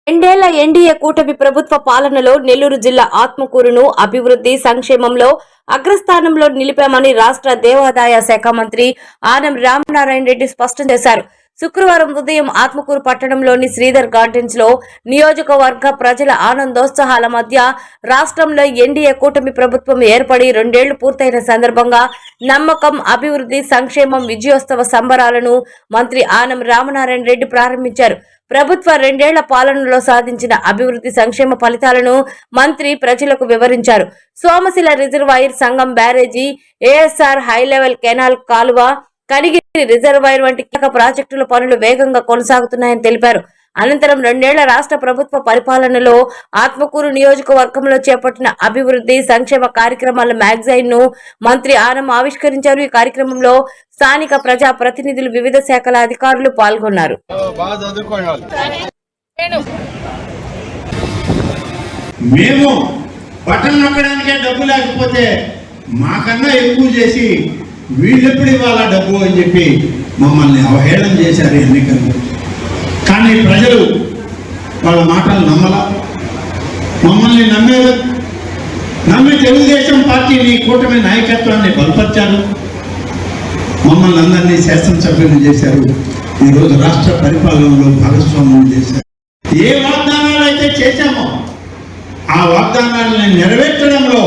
రెండేళ్ల ఎన్డీఏ కూటమి ప్రభుత్వ పాలనలో నెల్లూరు జిల్లా ఆత్మకూరును అభివృద్ధి సంక్షేమంలో అగ్రస్థానంలో నిలిపామని రాష్ట్ర దేవాదాయ శాఖ మంత్రి ఆనం రామనారాయణ రెడ్డి స్పష్టం చేశారు. శుక్రవారం ఉదయం ఆత్మకూరు పట్టణంలోని శ్రీధర్ గార్డెన్స్ లో నియోజకవర్గ ప్రజల ఆనందోత్సాహాల మధ్య రాష్ట్రంలో ఎన్డీఏ కూటమి ప్రభుత్వం ఏర్పడి 2 ఏళ్లు పూర్తయిన సందర్భంగా నమ్మకం, అభివృద్ధి, సంక్షేమం విజయోత్సవ సంబరాలను మంత్రి ఆనం రామనారాయణ రెడ్డి ప్రారంభించారు. ప్రభుత్వ 2 ఏళ్ల పాలనలో సాధించిన అభివృద్ధి సంక్షేమ ఫలితాలను మంత్రి ప్రజలకు వివరించారు. సోమశిల రిజర్వాయర్, సంగం బ్యారేజీ, ఏఎస్ఆర్ హైలెవెల్ కెనాల్ కాలువ, కనిగిరి రిజర్వాయర్ వంటి కీలక ప్రాజెక్టుల పనులు వేగంగా కొనసాగుతున్నాయని తెలిపారు. అనంతరం 2 ఏళ్ల రాష్ట్ర ప్రభుత్వ పరిపాలనలో ఆత్మకూరు నియోజకవర్గంలో చేపట్టిన అభివృద్ధి సంక్షేమ కార్యక్రమాల మ్యాగజైన్ ను మంత్రి ఆనం ఆవిష్కరించారు. ఈ కార్యక్రమంలో స్థానిక ప్రజా ప్రతినిధులు, వివిధ శాఖల అధికారులు పాల్గొన్నారు. మేము బట్టలు నొక్కడానికే డబ్బు లేకపోతే మాకన్నా ఎక్కువ చేసి వీళ్ళెప్పుడు ఇవ్వాలా డబ్బు అని చెప్పి మమ్మల్ని అవహేళన చేశారు ఎన్నికల్లో. కానీ ప్రజలు వాళ్ళ మాటలు నమ్మలా. మమ్మల్ని నమ్మి తెలుగుదేశం పార్టీని, కూటమి నాయకత్వాన్ని బలపరిచారు. మమ్మల్ని అందరినీ శాసనసభ్యులు చేశారు. ఈరోజు రాష్ట్ర పరిపాలనలో భాగస్వామ్యం చేశారు. ఏ వాగ్దానాలు అయితే చేశామో ఆ వాగ్దానాలను నెరవేర్చడంలో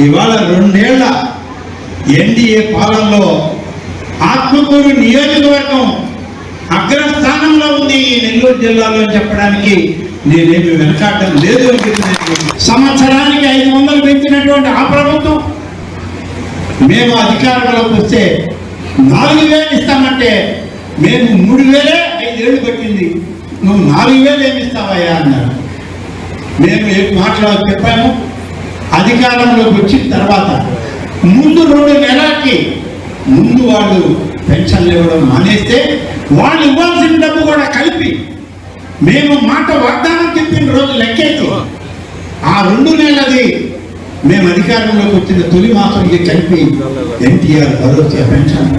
ఇవాళ 2 ఏళ్ల ఎన్డీఏ పాలనలో ఆత్మకూరు నియోజకవర్గం అగ్రస్థానంలో ఉంది ఈ నెల్లూరు జిల్లాలో చెప్పడానికి నేనేమి వెనకాడడం లేదు అని చెప్పి, సంవత్సరానికి 500 పెంచినటువంటి ఆ ప్రభుత్వం మేము అధికారంలోకి వస్తే 4000 ఇస్తామంటే మేము 3000 5 ఏళ్ళు పెట్టింది, నువ్వు 4000 ఏమి ఇస్తావయ్యా అన్నారు. మేము మాట్లాడి చెప్పాము. అధికారంలోకి వచ్చిన తర్వాత ముందు 2 నెలలకి ముందు వాళ్ళు పెన్షన్లు ఇవ్వడం మానేస్తే వాళ్ళు ఇవ్వాల్సిన డబ్బు కూడా కలిపి మేము మాట వాగ్దానం చెప్పిన రోజు లెక్కేసి ఆ 2 నెలలది మేము అధికారంలోకి వచ్చిన తొలి మాసంకి కలిపి ఎన్టీఆర్ భరోసా పెన్షన్